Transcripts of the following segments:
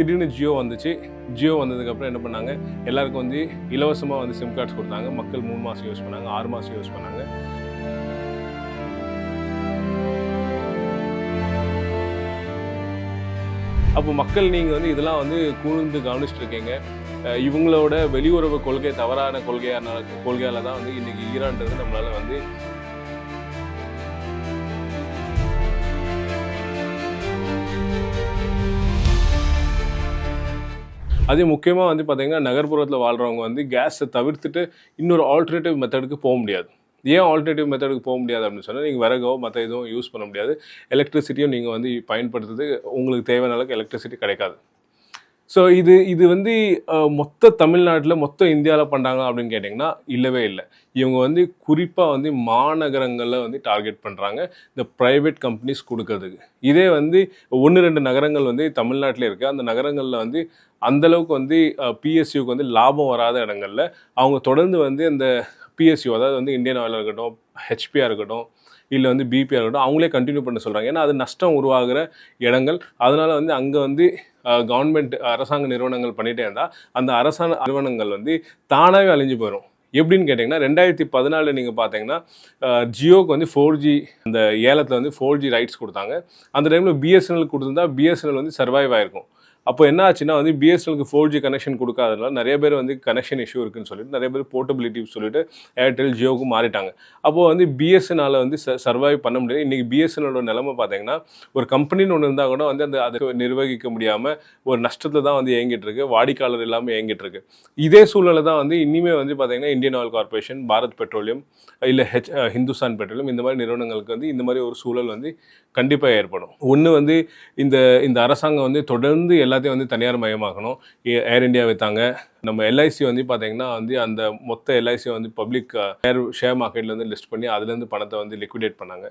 திடீர்னு ஜியோ வந்துச்சு. ஜியோ வந்ததுக்கப்புறம் என்ன பண்ணாங்க, எல்லாருக்கும் வந்து இலவசமாக வந்து சிம் கார்ட்ஸ் கொடுத்தாங்க. மக்கள் 3 மாதம் யூஸ் பண்ணாங்க, 6 மாதம் யூஸ் பண்ணாங்க. அப்போ மக்கள் நீங்கள் வந்து இதெல்லாம் வந்து கூர்ந்து கவனிச்சுட்டு இருக்கீங்க. இவங்களோட வெளியுறவு கொள்கை தவறான கொள்கையால் தான் வந்து இன்றைக்கி ஈரான்றது நம்மளால் வந்து அதே முக்கியமாக வந்து பார்த்திங்கன்னா நகர்ப்புறத்தில் வாழ்கிறவங்க வந்து கேஸை தவிர்த்துட்டு இன்னொரு ஆல்டர்னேட்டிவ் மெத்தடுக்கு போக முடியாது. ஏன் ஆல்டர்னேட்டிவ் மெத்தடுக்கு போக முடியாது அப்படின்னு சொன்னால், நீங்கள் விறகோ மற்ற எதுவும் யூஸ் பண்ண முடியாது. எலக்ட்ரிசிட்டியும் நீங்கள் வந்து பயன்படுத்துறது உங்களுக்கு தேவையான அளவுக்கு எலக்ட்ரிசிட்டி கிடைக்காது. ஸோ இது வந்து மொத்த தமிழ்நாட்டில் மொத்த இந்தியாவில் பண்ணுறாங்க அப்படின்னு கேட்டிங்கன்னா இல்லவே இல்லை. இவங்க வந்து குறிப்பாக வந்து மாநகரங்களில் வந்து டார்கெட் பண்ணுறாங்க இந்த ப்ரைவேட் கம்பெனிஸ் கொடுக்கறதுக்கு. இதே வந்து 1-2 நகரங்கள் வந்து தமிழ்நாட்டில் இருக்குது. அந்த நகரங்களில் வந்து அந்தளவுக்கு வந்து பிஎஸ்யூக்கு வந்து லாபம் வராத இடங்களில் அவங்க தொடர்ந்து வந்து அந்த பிஎஸ்யூ, அதாவது வந்து இந்தியன் ஆயிலாக இருக்கட்டும், ஹெச்பியாக இருக்கட்டும், இல்லை வந்து பிபியாக இருக்கட்டும், அவங்களே கண்டினியூ பண்ண சொல்கிறாங்க. ஏன்னா அது நஷ்டம் உருவாகிற இடங்கள். அதனால் வந்து அங்கே வந்து கவர்மெண்ட் அரசாங்க நிறுவனங்கள் பண்ணிகிட்டே இருந்தால் அந்த அரசாங்க நிறுவனங்கள் வந்து தானாகவே அழிஞ்சு போயிடும். எப்படின்னு கேட்டிங்கன்னா 2014 நீங்கள் பார்த்தீங்கன்னா ஜியோக்கு வந்து 4G அந்த ஏலத்தில் வந்து 4G ரைட்ஸ் கொடுத்தாங்க. அந்த டைமில் பிஎஸ்என்எல் கொடுத்துருந்தா பிஎஸ்என்எல் வந்து சர்வைவ் ஆகிருக்கும். அப்போ என்ன ஆச்சுன்னா வந்து பிஎஸ்என்எலுக்கு 4G கனெக்ஷன் கொடுக்காதனால நிறைய பேர் வந்து கனெக்ஷன் இஷ்யூ இருக்குன்னு சொல்லிட்டு நிறைய பேர் போர்ட்டபிலிட்டி சொல்லிட்டு ஏர்டெல் ஜியோவுக்கு மாறிட்டாங்க. அப்போது வந்து பிஎஸ்என்எல் வந்து சர்வைவ் பண்ண முடியாது. இன்றைக்கி பிஎஸ்என்எலோட நிலைமை பார்த்தீங்கன்னா ஒரு கம்பெனின்னு ஒன்று இருந்தால் கூட வந்து அதை நிர்வகிக்க முடியாமல் ஒரு நஷ்டத்தில் தான் வந்து இயங்கிட்டு இருக்கு, வாடிக்கையாளர் இல்லாமல் இயங்கிட்டு இருக்கு. இதே சூழ்நிலை தான் வந்து இனிமேல் வந்து பார்த்தீங்கன்னா Indian oil corporation, Bharat petroleum, இல்லை ஹிந்துஸ்தான் பெட்ரோலியம், இந்த மாதிரி நிறுவனங்களுக்கு வந்து இந்த மாதிரி ஒரு சூழல் வந்து கண்டிப்பாக ஏற்படும். ஒன்று வந்து இந்த அரசாங்கம் வந்து தொடர்ந்து எல்லாத்தையும் வந்து தனியார் மயமாக்கணும். ஏர் இண்டியா வைத்தாங்க. நம்ம எல்ஐசி வந்து பார்த்தீங்கன்னா வந்து அந்த மொத்த எல்ஐசியை வந்து பப்ளிக் ஷேர் மார்க்கெட்டில் வந்து லிஸ்ட் பண்ணி அதுலேருந்து பணத்தை வந்து லிக்விடேட் பண்ணாங்க.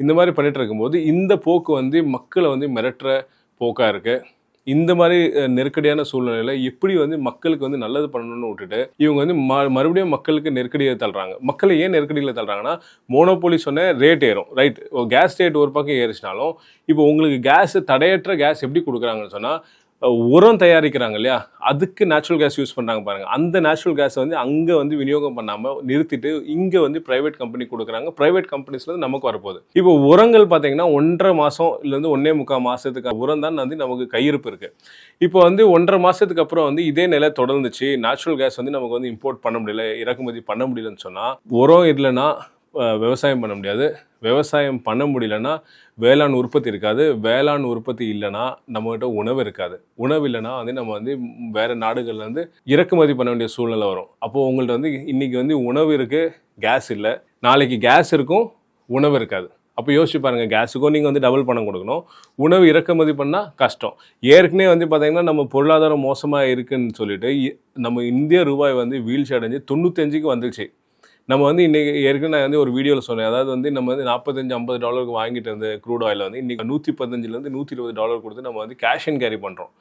இந்த மாதிரி பண்ணிட்டு இருக்கும்போது இந்த போக்கு வந்து மக்களை வந்து மிரட்டுற போக்காக இருக்குது. இந்த மாதிரி நெருக்கடியான சூழ்நிலையில் எப்படி வந்து மக்களுக்கு வந்து நல்லது பண்ணணும்னு விட்டுட்டு இவங்க வந்து மறுபடியும் மக்களுக்கு நெருக்கடியை தள்ளுறாங்க. மக்களை ஏன் நெருக்கடியில் தள்ளுறாங்கன்னா, மோனோபோலி சொன்ன ரேட் ஏறும், ரைட்? கேஸ் ரேட் ஒரு பக்கம் ஏறிச்சினாலும் இப்போ உங்களுக்கு கேஸ் தடையற்ற கேஸ் எப்படி கொடுக்குறாங்கன்னு சொன்னால், உரம் தயாரிக்கிறாங்க இல்லையா, அதுக்கு நேச்சுரல் கேஸ் யூஸ் பண்ணுறாங்க பாருங்கள். அந்த நேச்சுரல் கேஸை வந்து அங்கே வந்து விநியோகம் பண்ணாமல் நிறுத்திட்டு இங்கே வந்து ப்ரைவேட் கம்பெனி கொடுக்குறாங்க. ப்ரைவேட் கம்பெனிஸ்லேருந்து நமக்கு வரப்போகுது. இப்போ உரங்கள் பார்த்தீங்கன்னா 1.5 மாதம்லேருந்து 1.25 மாதத்துக்கு உரம் தான் வந்து நமக்கு கையிருப்பு இருக்குது. இப்போ வந்து 1.5 மாதத்துக்கு அப்புறம் வந்து இதே நிலை தொடர்ந்துச்சு, நேச்சுரல் கேஸ் வந்து நமக்கு வந்து இம்போர்ட் பண்ண முடியல, இறக்குமதி பண்ண முடியலன்னு சொன்னால், உரம் இல்லைன்னா விவசாயம் பண்ண முடியாது. விவசாயம் பண்ண முடியலன்னா வேளாண் உற்பத்தி இருக்காது. வேளாண் உற்பத்தி இல்லைன்னா நம்மகிட்ட உணவு இருக்காது. உணவு இல்லைன்னா வந்து நம்ம வந்து வேறு நாடுகள்லேருந்து இறக்குமதி பண்ண வேண்டிய சூழ்நிலை வரும். அப்போது உங்கள்கிட்ட வந்து இன்றைக்கி வந்து உணவு இருக்குது, கேஸ் இல்லை. நாளைக்கு கேஸ் இருக்கும், உணவு இருக்காது. அப்போ யோசிச்சு பாருங்கள், கேஸுக்கும் நீங்கள் வந்து டபுள் பணம் கொடுக்கணும், உணவு இறக்குமதி பண்ணால் கஷ்டம். ஏற்கனவே வந்து பார்த்திங்கன்னா நம்ம பொருளாதாரம் மோசமாக இருக்குதுன்னு சொல்லிட்டு நம்ம இந்திய ரூபாய் வந்து வீழ்ச்சி அடைஞ்சு 95க்கு வந்துச்சு. நம்ம வந்து இன்றைக்கி ஏற்கனவே நான் வந்து ஒரு வீடியோவில் சொன்னேன், அதாவது வந்து நம்ம வந்து $45-50 வாங்கிட்டு இருந்த க்ரூட் ஆயில் வந்து இன்றைக்கி $115 $120 கொடுத்து நம்ம வந்து கேஷ் அண்ட் கேரி பண்ணுறோம்.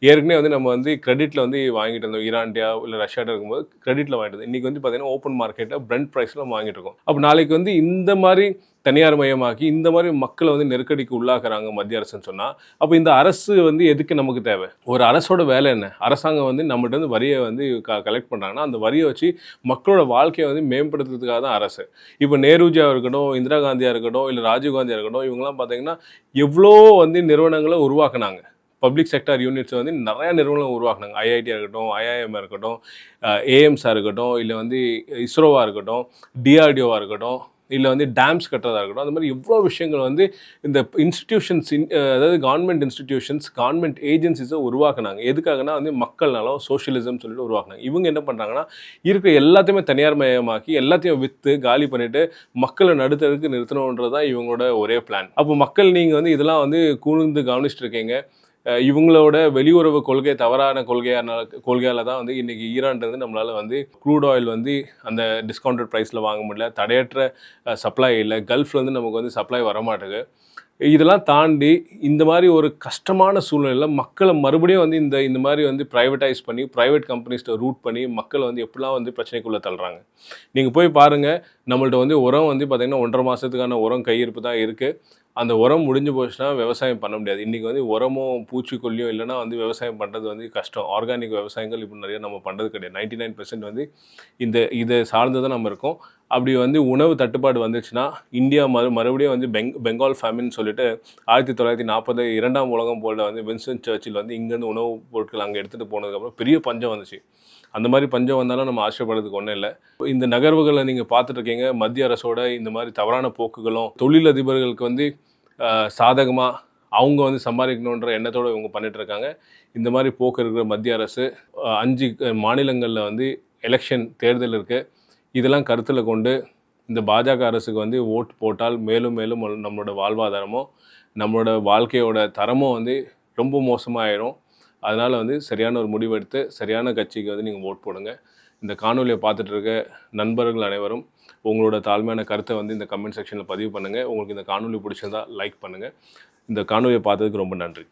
ஏற்கனவே வந்து நம்ம வந்து கிரெடிட்டில் வந்து வாங்கிட்டு இருந்தோம். ஈரான்டியா இல்லை ரஷ்யாட்ட இருக்கும்போது கிரெடிட்டில் வாங்கிட்டு இருந்தோம். இன்றைக்கி வந்து பார்த்திங்கன்னா ஓப்பன் மார்க்கெட்டில் பிரெண்ட் ப்ரைஸில் நம்ம வாங்கிட்டு இருக்கோம். அப்போ நாளைக்கு வந்து இந்த மாதிரி தனியார் மயமாக்கி இந்த மாதிரி மக்களை வந்து நெருக்கடிக்கு உள்ளாக்குறாங்க மத்திய அரசுன்னு சொன்னால், அப்போ இந்த அரசு வந்து எதுக்கு நமக்கு தேவை? ஒரு அரசோட வேலை என்ன? அரசாங்கம் வந்து நம்மகிட்ட வந்து வரியை வந்து கலெக்ட் பண்ணுறாங்கன்னா அந்த வரியை வச்சு மக்களோட வாழ்க்கையை வந்து மேம்படுத்துறதுக்காக தான் அரசு. இப்போ நேருஜியாக இருக்கட்டும், இந்திரா காந்தியாக இருக்கட்டும், இல்லை ராஜீவ்காந்தியாக இருக்கட்டும், இவங்கெல்லாம் பார்த்தீங்கன்னா எவ்வளோ வந்து நிறுவனங்களை உருவாக்குனாங்க. பப்ளிக் செக்டார் யூனிட்ஸ் வந்து நிறையா நிறுவனங்களை உருவாக்குனாங்க. ஐஐடியாக இருக்கட்டும், ஐஐஎம்மாக இருக்கட்டும், ஏஎம்ஸாக இருக்கட்டும், இல்லை வந்து இஸ்ரோவாக இருக்கட்டும், டிஆர்டிஓவாக இருக்கட்டும், இல்லை வந்து டேம்ஸ் கட்டுறதா இருக்கட்டும், அந்த மாதிரி எவ்வளோ விஷயங்கள் வந்து இந்த இன்ஸ்டிடியூஷன்ஸ், அதாவது கவர்மெண்ட் இன்ஸ்டிடியூஷன்ஸ், கவர்மெண்ட் ஏஜென்சிஸை உருவாக்குனாங்க. எதுக்காகனா வந்து மக்கள் நலம், சோஷியலிசம் சொல்லிட்டு உருவாக்குனாங்க. இவங்க என்ன பண்ணுறாங்கன்னா இருக்கிற எல்லாத்தையுமே தனியார் மயமாக்கி எல்லாத்தையும் விற்று காலி பண்ணிவிட்டு மக்களை நடுத்தருக்கு நிறுத்தணுன்றது தான் இவங்களோட ஒரே பிளான். அப்போ மக்கள் நீங்கள் வந்து இதெல்லாம் வந்து கூர்ந்து கவனிச்சுட்டு இருக்கீங்க. இவங்களோட வெளியுறவு கொள்கை தவறான கொள்கையால் தான் வந்து இன்றைக்கி ஈரான்றது நம்மளால் வந்து க்ரூட் ஆயில் வந்து அந்த டிஸ்கவுண்டட் ப்ரைஸில் வாங்க முடியல, தடையற்ற சப்ளை இல்லை, கல்ஃப்லேருந்து நமக்கு வந்து சப்ளை வரமாட்டேங்குது. இதெல்லாம் தாண்டி இந்த மாதிரி ஒரு கஷ்டமான சூழ்நிலையில் மக்களை மறுபடியும் வந்து இந்த மாதிரி வந்து ப்ரைவேட்டைஸ் பண்ணி ப்ரைவேட் கம்பெனிஸ்ட்டை ரூட் பண்ணி மக்களை வந்து எப்படிலாம் வந்து பிரச்சனைக்குள்ளே தள்ளுறாங்க. நீங்கள் போய் பாருங்கள், நம்மள்ட்ட வந்து உரம் வந்து பார்த்திங்கன்னா 1.5 மாதத்துக்கான உரம் கையிருப்பு தான் இருக்குது. அந்த உரம் முடிஞ்சு போச்சுன்னா விவசாயம் பண்ண முடியாது. இன்றைக்கி வந்து உரமும் பூச்சிக்கொல்லியும் இல்லைன்னா வந்து விவசாயம் பண்ணுறது வந்து கஷ்டம். ஆர்கானிக் விவசாயங்கள் இப்போ நிறைய நம்ம பண்ணுறது கிடையாது. 99% வந்து இதை சார்ந்து தான் நம்ம இருக்கோம். அப்படி வந்து உணவு தட்டுப்பாடு வந்துச்சுன்னா இந்தியா மறுபடியும் வந்து பெங்கால் ஃபேமின்னு சொல்லிட்டு 1940 2ஆம் உலகம் போல வந்து வின்ஸ்டன் சர்ச்சில் வந்து இங்கேருந்து உணவுப் பொருட்கள் அங்கே எடுத்துகிட்டு போனதுக்கப்புறம் பெரிய பஞ்சம் வந்துச்சு. அந்த மாதிரி பஞ்சம் வந்தாலும் நம்ம ஆசைப்படுறதுக்கு ஒன்றும் இல்லை. இந்த நகர்வுகளை நீங்கள் பார்த்துட்டு இருக்கீங்க. மத்திய அரசோட இந்த மாதிரி தவறான போக்குகளும் தொழிலதிபர்களுக்கு வந்து சாதகமாக அவங்க வந்து சம்பாதிக்கணுன்ற எண்ணத்தோடு இவங்க பண்ணிட்டு இருக்காங்க. இந்த மாதிரி போக்கு இருக்கிற மத்திய அரசு 5 மாநிலங்களில் வந்து எலெக்ஷன் தேர்தல் இருக்குது. இதெல்லாம் கருத்தில் கொண்டு இந்த பாஜக அரசுக்கு வந்து ஓட்டு போட்டால் மேலும் மேலும் நம்மளோட வாழ்வாதாரமும் நம்மளோட வாழ்க்கையோட தரமும் வந்து ரொம்ப மோசமாகிடும். அதனால் வந்து சரியான ஒரு முடிவெடுத்து சரியான கட்சிக்கு வந்து நீங்கள் ஓட் போடுங்க. இந்த காணொலியை பார்த்துட்டு இருக்க நண்பர்கள் அனைவரும் உங்களோட தாழ்மையான கருத்தை வந்து இந்த கமெண்ட் செக்ஷனில் பதிவு பண்ணுங்கள். உங்களுக்கு இந்த காணொலி பிடிச்சிருந்தா லைக் பண்ணுங்கள். இந்த காணொலியை பார்த்ததுக்கு ரொம்ப நன்றி.